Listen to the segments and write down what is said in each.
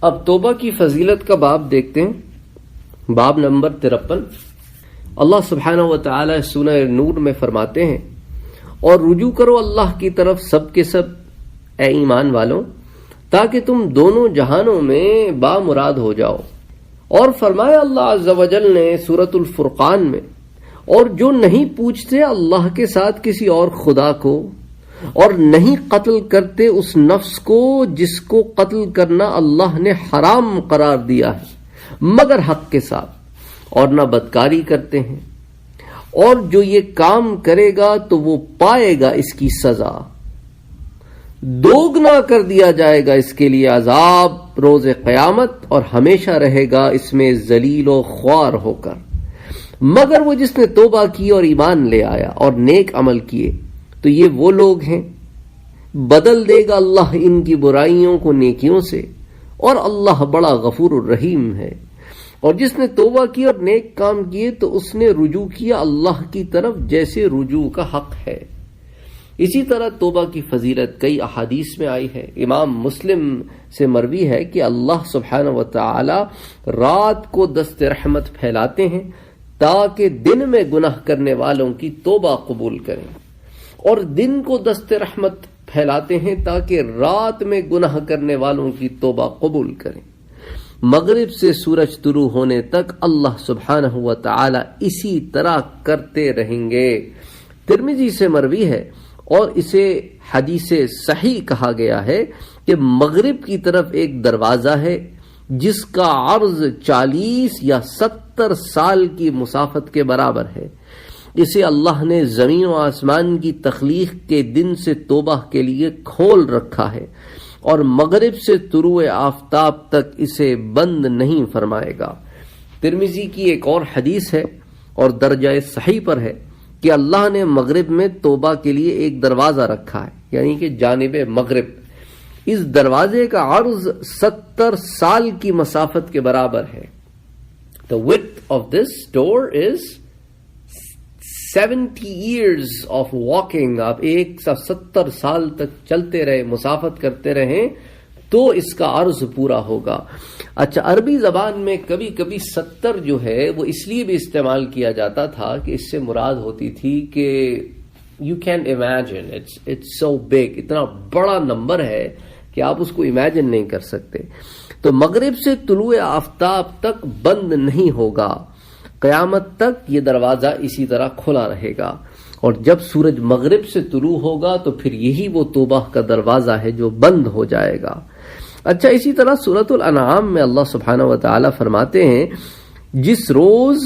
اب توبہ کی فضیلت کا باب دیکھتے ہیں، باب نمبر 53۔ اللہ سبحانہ و تعالی سورہ نور میں فرماتے ہیں، اور رجوع کرو اللہ کی طرف سب کے سب اے ایمان والوں، تاکہ تم دونوں جہانوں میں بامراد ہو جاؤ۔ اور فرمایا اللہ عز و جل نے سورۃ الفرقان میں، اور جو نہیں پوچھتے اللہ کے ساتھ کسی اور خدا کو، اور نہیں قتل کرتے اس نفس کو جس کو قتل کرنا اللہ نے حرام قرار دیا ہے مگر حق کے ساتھ، اور نہ بدکاری کرتے ہیں، اور جو یہ کام کرے گا تو وہ پائے گا اس کی سزا، دوگنا کر دیا جائے گا اس کے لیے عذاب روز قیامت، اور ہمیشہ رہے گا اس میں ذلیل و خوار ہو کر، مگر وہ جس نے توبہ کی اور ایمان لے آیا اور نیک عمل کیے تو یہ وہ لوگ ہیں، بدل دے گا اللہ ان کی برائیوں کو نیکیوں سے، اور اللہ بڑا غفور الرحیم ہے۔ اور جس نے توبہ کی اور نیک کام کیے تو اس نے رجوع کیا اللہ کی طرف جیسے رجوع کا حق ہے۔ اسی طرح توبہ کی فضیلت کئی احادیث میں آئی ہے۔ امام مسلم سے مروی ہے کہ اللہ سبحانہ و تعالی رات کو دست رحمت پھیلاتے ہیں تاکہ دن میں گناہ کرنے والوں کی توبہ قبول کریں، اور دن کو دست رحمت پھیلاتے ہیں تاکہ رات میں گناہ کرنے والوں کی توبہ قبول کریں۔ مغرب سے سورج طلوع ہونے تک اللہ سبحانہ و تعالی اسی طرح کرتے رہیں گے۔ ترمذی سے مروی ہے اور اسے حدیث صحیح کہا گیا ہے کہ مغرب کی طرف ایک دروازہ ہے جس کا عرض 40 یا 70 سال کی مسافت کے برابر ہے۔ اسے اللہ نے زمین و آسمان کی تخلیق کے دن سے توبہ کے لیے کھول رکھا ہے، اور مغرب سے طلوع آفتاب تک اسے بند نہیں فرمائے گا۔ ترمذی کی ایک اور حدیث ہے اور درجہ صحیح پر ہے کہ اللہ نے مغرب میں توبہ کے لیے ایک دروازہ رکھا ہے، یعنی کہ جانب مغرب۔ اس دروازے کا عرض 70 سال کی مسافت کے برابر ہے۔ The width of this door is 70 years of walking۔ آپ 170 سال تک چلتے رہے، مسافت کرتے رہیں تو اس کا عرض پورا ہوگا۔ اچھا، عربی زبان میں کبھی کبھی 70 جو ہے وہ اس لیے بھی استعمال کیا جاتا تھا کہ اس سے مراد ہوتی تھی کہ you can imagine it's so big، اتنا بڑا نمبر ہے کہ آپ اس کو امیجن نہیں کر سکتے۔ تو مغرب سے طلوع آفتاب تک بند نہیں ہوگا، قیامت تک یہ دروازہ اسی طرح کھلا رہے گا، اور جب سورج مغرب سے طلوع ہوگا تو پھر یہی وہ توبہ کا دروازہ ہے جو بند ہو جائے گا۔ اچھا، اسی طرح سورۃ الانعام میں اللہ سبحانہ و تعالی فرماتے ہیں، جس روز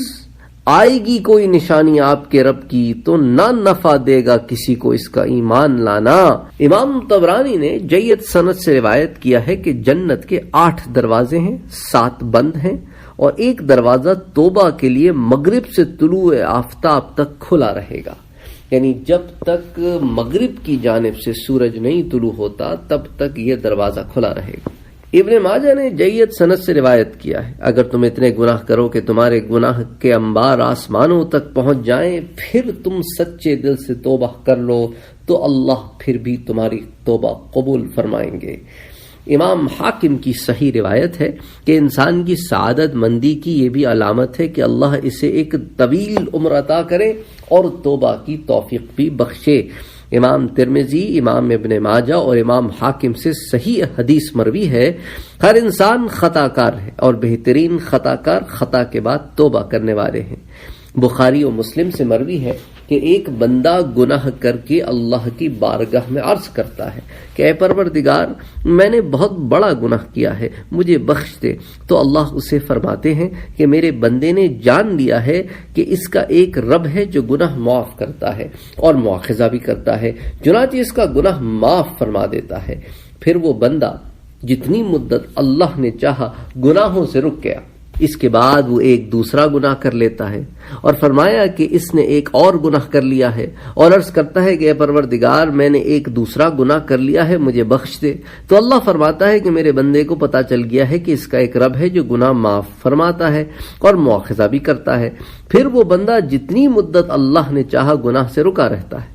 آئے گی کوئی نشانی آپ کے رب کی تو نہ نفع دے گا کسی کو اس کا ایمان لانا۔ امام طبرانی نے جید سند سے روایت کیا ہے کہ جنت کے 8 دروازے ہیں، 7 بند ہیں، اور ایک دروازہ توبہ کے لیے مغرب سے طلوع آفتاب تک کھلا رہے گا، یعنی جب تک مغرب کی جانب سے سورج نہیں طلوع ہوتا تب تک یہ دروازہ کھلا رہے گا۔ ابن ماجہ نے جید سند سے روایت کیا ہے، اگر تم اتنے گناہ کرو کہ تمہارے گناہ کے انبار آسمانوں تک پہنچ جائیں، پھر تم سچے دل سے توبہ کر لو تو اللہ پھر بھی تمہاری توبہ قبول فرمائیں گے۔ امام حاکم کی صحیح روایت ہے کہ انسان کی سعادت مندی کی یہ بھی علامت ہے کہ اللہ اسے ایک طویل عمر عطا کرے اور توبہ کی توفیق بھی بخشے۔ امام ترمذی، امام ابن ماجہ اور امام حاکم سے صحیح حدیث مروی ہے، ہر انسان خطا کار ہے اور بہترین خطا کار خطا کے بعد توبہ کرنے والے ہیں۔ بخاری و مسلم سے مروی ہے کہ ایک بندہ گناہ کر کے اللہ کی بارگاہ میں عرض کرتا ہے کہ اے پروردگار، میں نے بہت بڑا گناہ کیا ہے، مجھے بخش دے، تو اللہ اسے فرماتے ہیں کہ میرے بندے نے جان لیا ہے کہ اس کا ایک رب ہے جو گناہ معاف کرتا ہے اور مواخذہ بھی کرتا ہے، چنانچہ اس کا گناہ معاف فرما دیتا ہے۔ پھر وہ بندہ جتنی مدت اللہ نے چاہا گناہوں سے رک گیا، اس کے بعد وہ ایک دوسرا گناہ کر لیتا ہے، اور فرمایا کہ اس نے ایک اور گناہ کر لیا ہے، اور عرض کرتا ہے کہ اے پروردگار، میں نے ایک دوسرا گناہ کر لیا ہے، مجھے بخش دے، تو اللہ فرماتا ہے کہ میرے بندے کو پتا چل گیا ہے کہ اس کا ایک رب ہے جو گناہ معاف فرماتا ہے اور مواخذہ بھی کرتا ہے۔ پھر وہ بندہ جتنی مدت اللہ نے چاہا گناہ سے رکا رہتا ہے،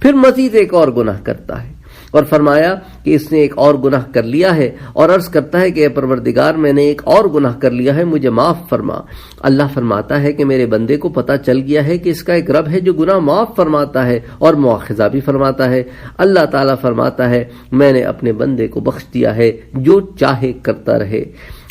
پھر مزید ایک اور گناہ کرتا ہے، اور فرمایا کہ اس نے ایک اور گناہ کر لیا ہے، اور عرض کرتا ہے کہ اے پروردگار میں نے ایک اور گناہ کر لیا ہے، مجھے معاف فرما۔ اللہ فرماتا ہے کہ میرے بندے کو پتہ چل گیا ہے کہ اس کا ایک رب ہے جو گناہ معاف فرماتا ہے اور مواخذہ بھی فرماتا ہے۔ اللہ تعالیٰ فرماتا ہے میں نے اپنے بندے کو بخش دیا ہے، جو چاہے کرتا رہے۔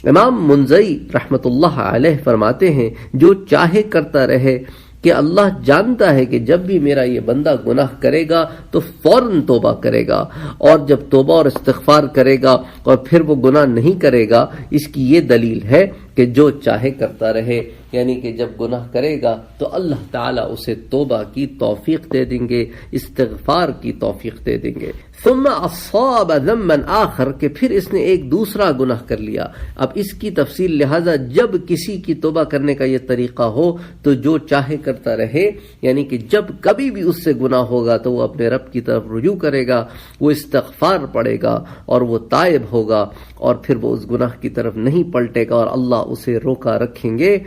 امام منذری رحمت اللہ علیہ فرماتے ہیں جو چاہے کرتا رہے، کہ اللہ جانتا ہے کہ جب بھی میرا یہ بندہ گناہ کرے گا تو فوراً توبہ کرے گا، اور جب توبہ اور استغفار کرے گا اور پھر وہ گناہ نہیں کرے گا، اس کی یہ دلیل ہے کہ جو چاہے کرتا رہے، یعنی کہ جب گناہ کرے گا تو اللہ تعالیٰ اسے توبہ کی توفیق دے دیں گے، استغفار کی توفیق دے دیں گے۔ ثم اصاب ذنبا آخر، کہ پھر اس نے ایک دوسرا گناہ کر لیا۔ اب اس کی تفصیل، لہذا جب کسی کی توبہ کرنے کا یہ طریقہ ہو تو جو چاہے کرتا رہے، یعنی کہ جب کبھی بھی اس سے گناہ ہوگا تو وہ اپنے رب کی طرف رجوع کرے گا، وہ استغفار پڑھے گا اور وہ تائب ہوگا، اور پھر وہ اس گناہ کی طرف نہیں پلٹے گا اور اللہ اسے روکا رکھیں گے،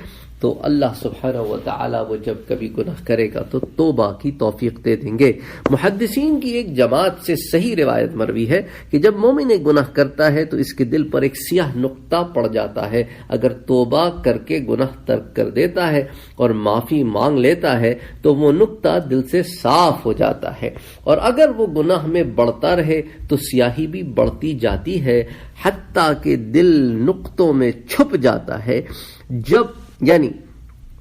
تو اللہ سبحانہ و تعالی وہ جب کبھی گناہ کرے گا تو توبہ کی توفیق دے دیں گے۔ محدثین کی ایک جماعت سے صحیح روایت مروی ہے کہ جب مومن ایک گناہ کرتا ہے تو اس کے دل پر ایک سیاہ نقطہ پڑ جاتا ہے، اگر توبہ کر کے گناہ ترک کر دیتا ہے اور معافی مانگ لیتا ہے تو وہ نقطہ دل سے صاف ہو جاتا ہے، اور اگر وہ گناہ میں بڑھتا رہے تو سیاہی بھی بڑھتی جاتی ہے، حتیٰ کہ دل نقطوں میں چھپ جاتا ہے۔ جب یعنی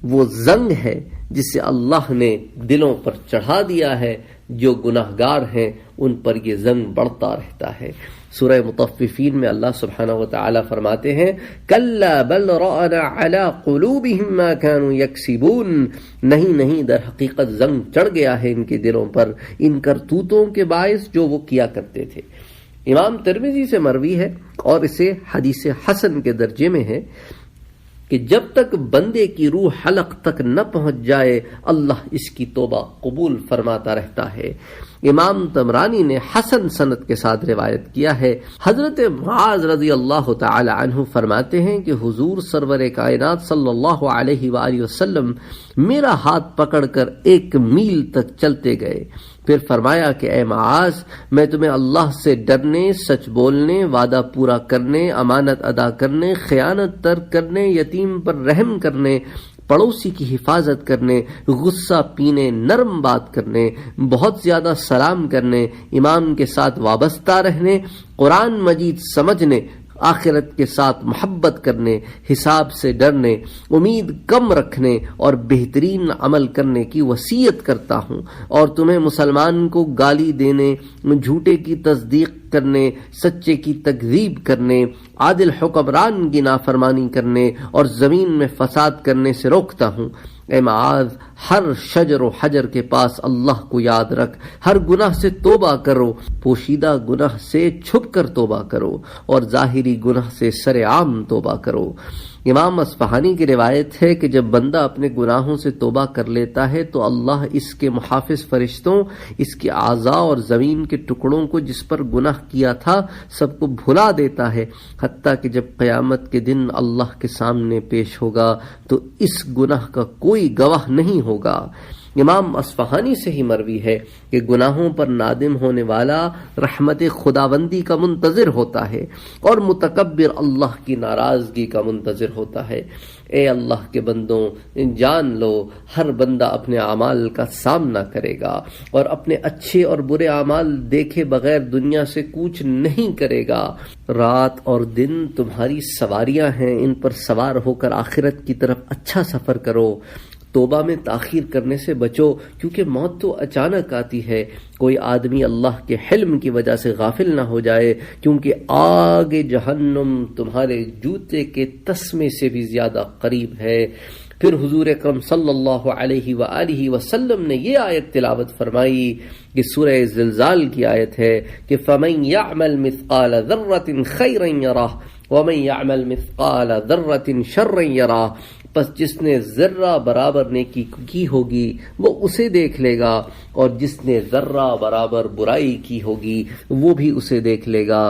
وہ زنگ ہے جسے اللہ نے دلوں پر چڑھا دیا ہے، جو گناہگار ہیں ان پر یہ زنگ بڑھتا رہتا ہے۔ سورہ مطففین میں اللہ سبحانہ وتعالی فرماتے ہیں کلا بل رأنا علی قلوبہم ما كانوا یکسبون، نہیں در حقیقت زنگ چڑھ گیا ہے ان کے دلوں پر ان کرتوتوں کے باعث جو وہ کیا کرتے تھے۔ امام ترمذی سے مروی ہے اور اسے حدیث حسن کے درجے میں ہے کہ جب تک بندے کی روح حلق تک نہ پہنچ جائے اللہ اس کی توبہ قبول فرماتا رہتا ہے۔ امام طبرانی نے حسن سند کے ساتھ روایت کیا ہے، حضرت معاذ رضی اللہ تعالی عنہ فرماتے ہیں کہ حضور سرور کائنات صلی اللہ علیہ وآلہ وسلم میرا ہاتھ پکڑ کر 1 میل تک چلتے گئے، پھر فرمایا کہ اے معاذ، میں تمہیں اللہ سے ڈرنے، سچ بولنے، وعدہ پورا کرنے، امانت ادا کرنے، خیانت ترک کرنے، یتیم پر رحم کرنے، پڑوسی کی حفاظت کرنے، غصہ پینے، نرم بات کرنے، بہت زیادہ سلام کرنے، امام کے ساتھ وابستہ رہنے، قرآن مجید سمجھنے، آخرت کے ساتھ محبت کرنے، حساب سے ڈرنے، امید کم رکھنے اور بہترین عمل کرنے کی وصیت کرتا ہوں، اور تمہیں مسلمان کو گالی دینے، جھوٹے کی تصدیق کرنے، سچے کی تکذیب کرنے، عادل حکمران کی نافرمانی کرنے اور زمین میں فساد کرنے سے روکتا ہوں۔ اے معاذ، ہر شجر و حجر کے پاس اللہ کو یاد رکھ، ہر گناہ سے توبہ کرو، پوشیدہ گناہ سے چھپ کر توبہ کرو اور ظاہری گناہ سے سرعام توبہ کرو۔ امام اصفہانی کی روایت ہے کہ جب بندہ اپنے گناہوں سے توبہ کر لیتا ہے تو اللہ اس کے محافظ فرشتوں، اس کے اعضاء اور زمین کے ٹکڑوں کو جس پر گناہ کیا تھا سب کو بھلا دیتا ہے، حتیٰ کہ جب قیامت کے دن اللہ کے سامنے پیش ہوگا تو اس گناہ کا کوئی گواہ نہیں ہوگا۔ امام اصفہانی سے ہی مروی ہے کہ گناہوں پر نادم ہونے والا رحمت خداوندی کا منتظر ہوتا ہے اور متکبر اللہ کی ناراضگی کا منتظر ہوتا ہے۔ اے اللہ کے بندوں، جان لو ہر بندہ اپنے اعمال کا سامنا کرے گا اور اپنے اچھے اور برے اعمال دیکھے بغیر دنیا سے کوچ نہیں کرے گا۔ رات اور دن تمہاری سواریاں ہیں، ان پر سوار ہو کر آخرت کی طرف اچھا سفر کرو۔ توبہ میں تاخیر کرنے سے بچو، کیونکہ موت تو اچانک آتی ہے۔ کوئی آدمی اللہ کے حلم کی وجہ سے غافل نہ ہو جائے، کیونکہ آگ جہنم تمہارے جوتے کے تسمے سے بھی زیادہ قریب ہے۔ پھر حضور اکرم صلی اللہ علیہ وآلہ وسلم نے یہ آیت تلاوت فرمائی کہ سورہ زلزال کی آیت ہے کہ فَمَن يَعْمَلْ مِثْقَالَ ذَرَّةٍ خَيْرًا يَرَهُ وَمَن يَعْمَلْ مِثْقَالَ ذَرَّةٍ شَرًّا يَرَهُ، پس جس نے ذرہ برابر نیکی کی ہوگی وہ اسے دیکھ لے گا، اور جس نے ذرہ برابر برائی کی ہوگی وہ بھی اسے دیکھ لے گا۔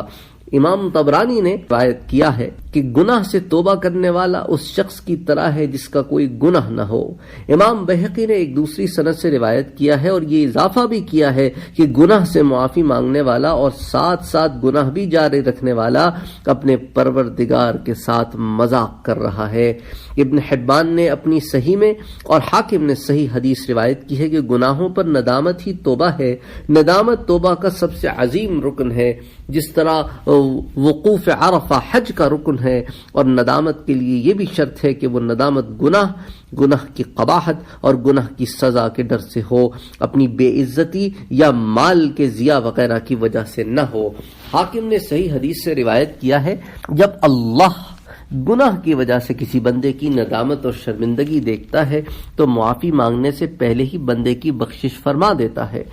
امام طبرانی نے روایت کیا ہے کہ گناہ سے توبہ کرنے والا اس شخص کی طرح ہے جس کا کوئی گناہ نہ ہو۔ امام بہقی نے ایک دوسری سند سے روایت کیا ہے اور یہ اضافہ بھی کیا ہے کہ گناہ سے معافی مانگنے والا اور ساتھ ساتھ گناہ بھی جاری رکھنے والا اپنے پروردگار کے ساتھ مذاق کر رہا ہے۔ ابن حبان نے اپنی صحیح میں اور حاکم نے صحیح حدیث روایت کی ہے کہ گناہوں پر ندامت ہی توبہ ہے۔ ندامت توبہ کا سب سے عظیم رکن ہے، جس طرح وقوف عرفہ حج کا رکن ہے، اور ندامت کے لیے یہ بھی شرط ہے کہ وہ ندامت گناہ کی قباحت اور گناہ کی سزا کے ڈر سے ہو، اپنی بے عزتی یا مال کے ضیاع وغیرہ کی وجہ سے نہ ہو۔ حاکم نے صحیح حدیث سے روایت کیا ہے جب اللہ گناہ کی وجہ سے کسی بندے کی ندامت اور شرمندگی دیکھتا ہے تو معافی مانگنے سے پہلے ہی بندے کی بخشش فرما دیتا ہے۔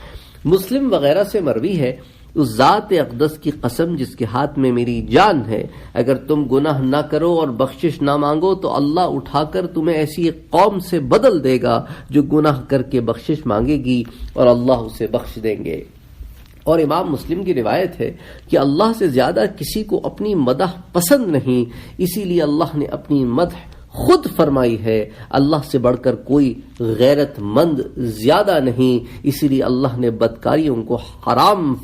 مسلم وغیرہ سے مروی ہے، اس ذات اقدس کی قسم جس کے ہاتھ میں میری جان ہے، اگر تم گناہ نہ کرو اور بخشش نہ مانگو تو اللہ اٹھا کر تمہیں ایسی ایک قوم سے بدل دے گا جو گناہ کر کے بخشش مانگے گی اور اللہ اسے بخش دیں گے۔ اور امام مسلم کی روایت ہے کہ اللہ سے زیادہ کسی کو اپنی مدح پسند نہیں، اسی لیے اللہ نے اپنی مدح خود فرمائی ہے۔ اللہ سے بڑھ کر کوئی غیرت مند زیادہ نہیں، اسی لیے اللہ نے بدکاریوں کو حرام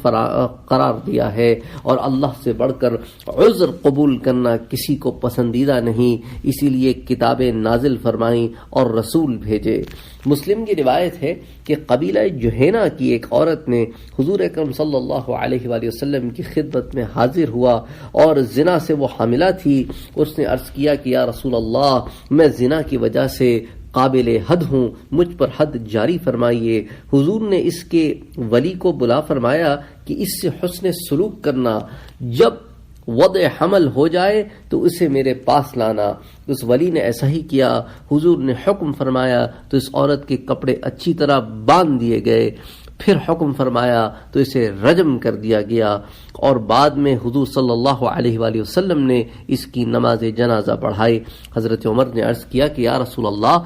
قرار دیا ہے، اور اللہ سے بڑھ کر عذر قبول کرنا کسی کو پسندیدہ نہیں، اسی لیے کتابیں نازل فرمائیں اور رسول بھیجے۔ مسلم کی روایت ہے کہ قبیلہ جہینہ کی ایک عورت نے حضور اکرم صلی اللہ علیہ وآلہ وسلم کی خدمت میں حاضر ہوا اور زنا سے وہ حاملہ تھی۔ اس نے عرض کیا کہ یا رسول اللہ، میں زنا کی وجہ سے قابل حد ہوں، مجھ پر حد جاری فرمائیے۔ حضور نے اس کے ولی کو بلا فرمایا کہ اس سے حسن سلوک کرنا، جب وضع حمل ہو جائے تو اسے میرے پاس لانا۔ اس ولی نے ایسا ہی کیا۔ حضور نے حکم فرمایا تو اس عورت کے کپڑے اچھی طرح باندھ دیے گئے، پھر حکم فرمایا تو اسے رجم کر دیا گیا، اور بعد میں حضور صلی اللہ علیہ وآلہ وسلم نے اس کی نماز جنازہ پڑھائی۔ حضرت عمر نے عرض کیا کہ یا رسول اللہ،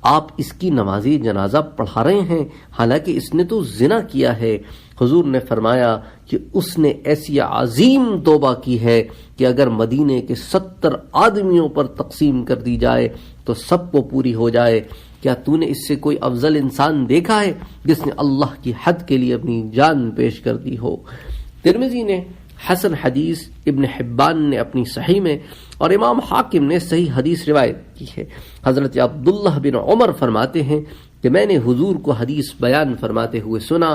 آپ اس کی نماز جنازہ پڑھا رہے ہیں حالانکہ اس نے تو زنا کیا ہے۔ حضور نے فرمایا کہ اس نے ایسی عظیم توبہ کی ہے کہ اگر مدینے کے 70 آدمیوں پر تقسیم کر دی جائے تو سب کو پوری ہو جائے۔ کیا تو نے اس سے کوئی افضل انسان دیکھا ہے جس نے اللہ کی حد کے لیے اپنی جان پیش کر دی ہو؟ ترمذی نے حسن حدیث، ابن حبان نے اپنی صحیح میں، اور امام حاکم نے صحیح حدیث روایت کی ہے۔ حضرت عبداللہ بن عمر فرماتے ہیں کہ میں نے حضور کو حدیث بیان فرماتے ہوئے سنا،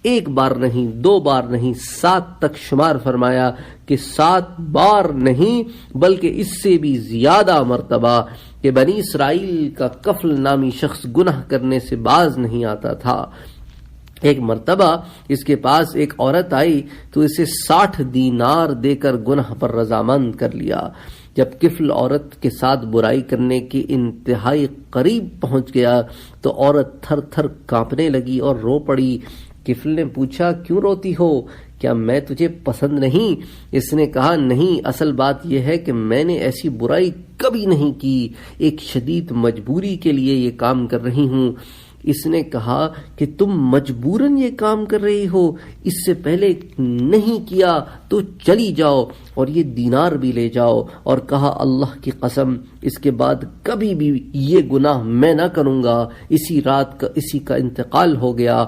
ایک بار نہیں، 2 بار نہیں، 7 تک شمار فرمایا کہ 7 بار نہیں بلکہ اس سے بھی زیادہ مرتبہ کہ بنی اسرائیل کا کفل نامی شخص گناہ کرنے سے باز نہیں آتا تھا۔ ایک مرتبہ اس کے پاس ایک عورت آئی تو اسے 60 دینار دے کر گناہ پر رضامند کر لیا۔ جب کفل عورت کے ساتھ برائی کرنے کے انتہائی قریب پہنچ گیا تو عورت تھر تھر کانپنے لگی اور رو پڑی۔ کفل نے پوچھا، کیوں روتی ہو؟ کیا میں تجھے پسند نہیں؟ اس نے کہا، نہیں، اصل بات یہ ہے کہ میں نے ایسی برائی کبھی نہیں کی، ایک شدید مجبوری کے لیے یہ کام کر رہی ہوں۔ اس نے کہا کہ تم مجبوراً یہ کام کر رہی ہو، اس سے پہلے نہیں کیا تو چلی جاؤ اور یہ دینار بھی لے جاؤ، اور کہا اللہ کی قسم اس کے بعد کبھی بھی یہ گناہ میں نہ کروں گا۔ اسی رات کا اسی کا انتقال ہو گیا۔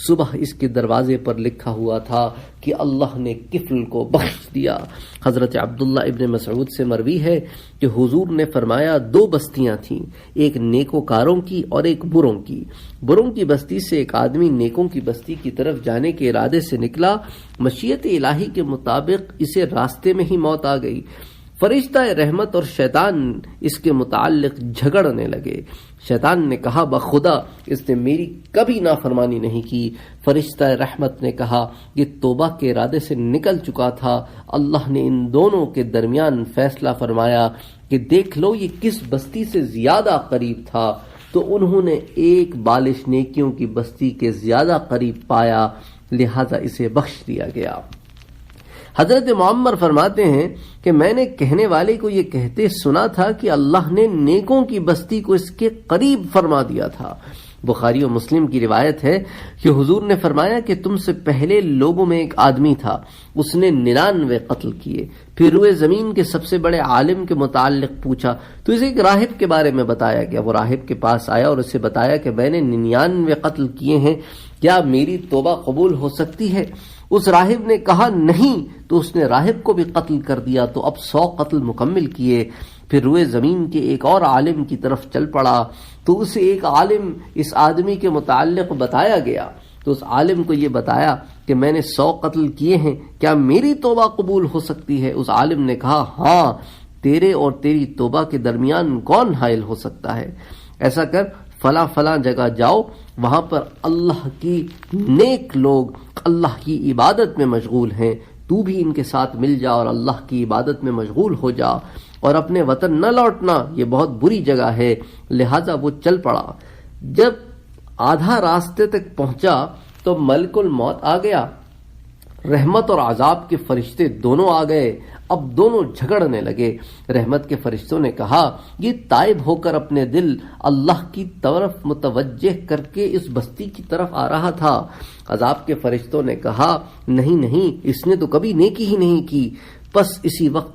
صبح اس کے دروازے پر لکھا ہوا تھا کہ اللہ نے کفل کو بخش دیا۔ حضرت عبداللہ ابن مسعود سے مروی ہے کہ حضور نے فرمایا 2 بستیاں تھیں، ایک نیکوکاروں کی اور ایک بروں کی۔ بروں کی بستی سے ایک آدمی نیکوں کی بستی کی طرف جانے کے ارادے سے نکلا، مشیت الہی کے مطابق اسے راستے میں ہی موت آ گئی۔ فرشتہ رحمت اور شیطان اس کے متعلق جھگڑنے لگے۔ شیطان نے کہا، بخدا اس نے میری کبھی نافرمانی نہیں کی۔ فرشتہ رحمت نے کہا، یہ توبہ کے ارادے سے نکل چکا تھا۔ اللہ نے ان دونوں کے درمیان فیصلہ فرمایا کہ دیکھ لو یہ کس بستی سے زیادہ قریب تھا، تو انہوں نے ایک بالش نیکیوں کی بستی کے زیادہ قریب پایا، لہذا اسے بخش دیا گیا۔ حضرت معمر فرماتے ہیں کہ میں نے کہنے والے کو یہ کہتے سنا تھا کہ اللہ نے نیکوں کی بستی کو اس کے قریب فرما دیا تھا۔ بخاری و مسلم کی روایت ہے کہ حضور نے فرمایا کہ تم سے پہلے لوگوں میں ایک آدمی تھا، اس نے 99 قتل کیے، پھر روئے زمین کے سب سے بڑے عالم کے متعلق پوچھا تو اسے ایک راہب کے بارے میں بتایا گیا۔ وہ راہب کے پاس آیا اور اسے بتایا کہ میں نے 99 قتل کیے ہیں، کیا میری توبہ قبول ہو سکتی ہے؟ اس راہب نے کہا نہیں، تو اس نے راہب کو بھی قتل کر دیا، تو اب 100 قتل مکمل کیے۔ پھر روئے زمین کے ایک اور عالم کی طرف چل پڑا تو اسے ایک عالم اس آدمی کے متعلق بتایا گیا، تو اس عالم کو یہ بتایا کہ میں نے 100 قتل کیے ہیں، کیا میری توبہ قبول ہو سکتی ہے؟ اس عالم نے کہا ہاں، تیرے اور تیری توبہ کے درمیان کون حائل ہو سکتا ہے؟ ایسا کر فلاں فلاں جگہ جاؤ، وہاں پر اللہ کی نیک لوگ اللہ کی عبادت میں مشغول ہیں، تو بھی ان کے ساتھ مل جا اور اللہ کی عبادت میں مشغول ہو جا، اور اپنے وطن نہ لوٹنا، یہ بہت بری جگہ ہے۔ لہذا وہ چل پڑا۔ جب آدھا راستے تک پہنچا تو ملک الموت آ گیا، رحمت اور عذاب کے فرشتے دونوں آ گئے، اب دونوں جھگڑنے لگے۔ رحمت کے فرشتوں نے کہا یہ تائب ہو کر اپنے دل اللہ کی طرف متوجہ کر کے اس بستی کی طرف آ رہا تھا۔ عذاب کے فرشتوں نے کہا نہیں نہیں، اس نے تو کبھی نیکی ہی نہیں کی۔ پس اسی وقت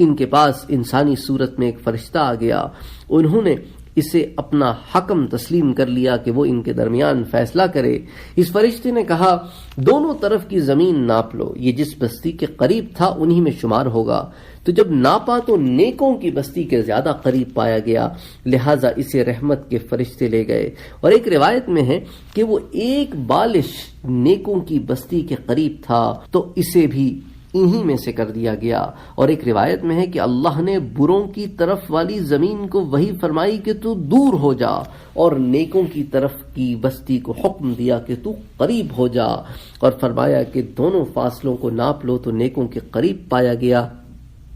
ان کے پاس انسانی صورت میں ایک فرشتہ آ گیا، انہوں نے اسے اپنا حکم تسلیم کر لیا کہ وہ ان کے درمیان فیصلہ کرے۔ اس فرشتے نے کہا دونوں طرف کی زمین ناپ لو، یہ جس بستی کے قریب تھا انہی میں شمار ہوگا۔ تو جب ناپا تو نیکوں کی بستی کے زیادہ قریب پایا گیا، لہٰذا اسے رحمت کے فرشتے لے گئے۔ اور ایک روایت میں ہے کہ وہ ایک بالش نیکوں کی بستی کے قریب تھا تو اسے بھی انہی میں سے کر دیا گیا۔ اور ایک روایت میں ہے کہ اللہ نے بروں کی طرف والی زمین کو وحی فرمائی کہ تو دور ہو جا، اور نیکوں کی طرف کی بستی کو حکم دیا کہ تو قریب ہو جا، اور فرمایا کہ دونوں فاصلوں کو ناپ لو تو نیکوں کے قریب پایا گیا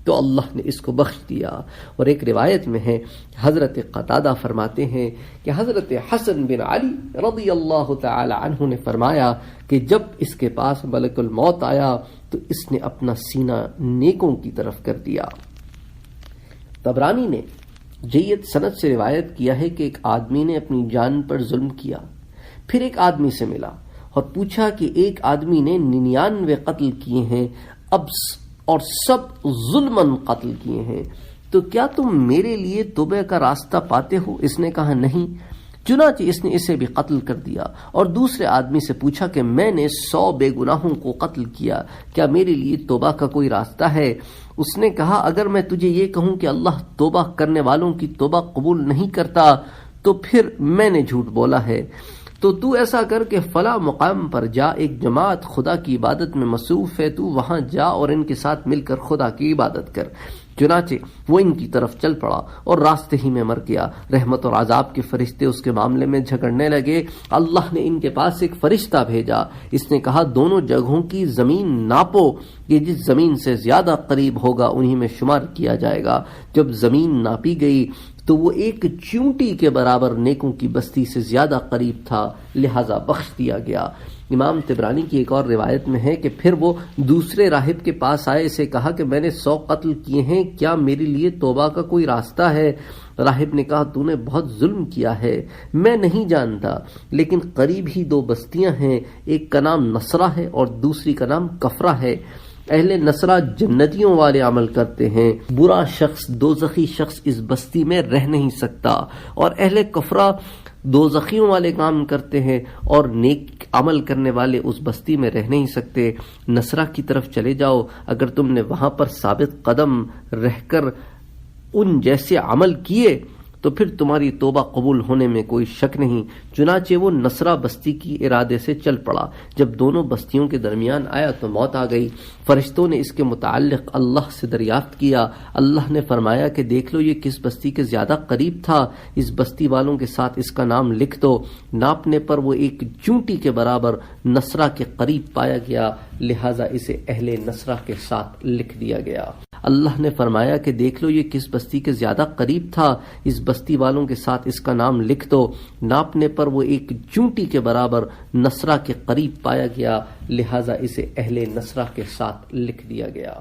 تو اللہ نے اس کو بخش دیا۔ اور ایک روایت میں ہے حضرت قتادہ فرماتے ہیں کہ حضرت حسن بن علی رضی اللہ تعالی عنہ نے فرمایا کہ جب اس کے پاس ملک الموت آیا تو اس نے اپنا سینہ نیکوں کی طرف کر دیا۔ طبرانی نے جید سند سے روایت کیا ہے کہ ایک آدمی نے اپنی جان پر ظلم کیا، پھر ایک آدمی سے ملا اور پوچھا کہ ایک آدمی نے 99 قتل کیے ہیں اور سب ظلماً قتل کیے ہیں، تو کیا تم میرے لیے توبہ کا راستہ پاتے ہو؟ اس نے کہا نہیں۔ چنانچہ اس نے اسے بھی قتل کر دیا، اور دوسرے آدمی سے پوچھا کہ میں نے 100 بے گناہوں کو قتل کیا، کیا میرے لیے توبہ کا کوئی راستہ ہے؟ اس نے کہا اگر میں تجھے یہ کہوں کہ اللہ توبہ کرنے والوں کی توبہ قبول نہیں کرتا تو پھر میں نے جھوٹ بولا ہے۔ تو تو ایسا کر کہ فلاں مقام پر جا، ایک جماعت خدا کی عبادت میں مصروف ہے، تو وہاں جا اور ان کے ساتھ مل کر خدا کی عبادت کر۔ چنانچہ وہ ان کی طرف چل پڑا اور راستے ہی میں مر گیا۔ رحمت اور عذاب کے فرشتے اس کے معاملے میں جھگڑنے لگے۔ اللہ نے ان کے پاس ایک فرشتہ بھیجا، اس نے کہا دونوں جگہوں کی زمین ناپو، یہ جس زمین سے زیادہ قریب ہوگا انہی میں شمار کیا جائے گا۔ جب زمین ناپی گئی تو وہ ایک چونٹی کے برابر نیکوں کی بستی سے زیادہ قریب تھا، لہذا بخش دیا گیا۔ امام طبرانی کی ایک اور روایت میں ہے کہ پھر وہ دوسرے راہب کے پاس آئے، اسے کہا کہ میں نے 100 قتل کیے ہیں، کیا میرے لیے توبہ کا کوئی راستہ ہے؟ راہب نے کہا تو نے بہت ظلم کیا ہے، میں نہیں جانتا، لیکن قریب ہی 2 بستیاں ہیں، ایک کا نام نصرہ ہے اور دوسری کا نام کفرہ ہے۔ اہل نصرہ جنتیوں والے عمل کرتے ہیں، برا شخص دوزخی شخص اس بستی میں رہ نہیں سکتا، اور اہل کفرہ دوزخیوں والے کام کرتے ہیں اور نیک عمل کرنے والے اس بستی میں رہ نہیں سکتے۔ نصرہ کی طرف چلے جاؤ، اگر تم نے وہاں پر ثابت قدم رہ کر ان جیسے عمل کیے تو پھر تمہاری توبہ قبول ہونے میں کوئی شک نہیں۔ چنانچہ وہ نصرہ بستی کی ارادے سے چل پڑا۔ جب دونوں بستیوں کے درمیان آیا تو موت آ گئی۔ فرشتوں نے اس کے متعلق اللہ سے دریافت کیا۔ اللہ نے فرمایا کہ دیکھ لو یہ کس بستی کے زیادہ قریب تھا، اس بستی والوں کے ساتھ اس کا نام لکھ دو۔ ناپنے پر وہ ایک چونٹی کے برابر نصرہ کے قریب پایا گیا، لہٰذا اسے اہل نصرہ کے ساتھ لکھ دیا گیا۔ اللہ نے فرمایا کہ دیکھ لو یہ کس بستی کے زیادہ قریب تھا، اس بستی والوں کے ساتھ اس کا نام لکھ دو۔ ناپنے پر وہ ایک چونٹی کے برابر نصرہ کے قریب پایا گیا، لہٰذا اسے اہل نصرہ کے ساتھ لکھ دیا گیا۔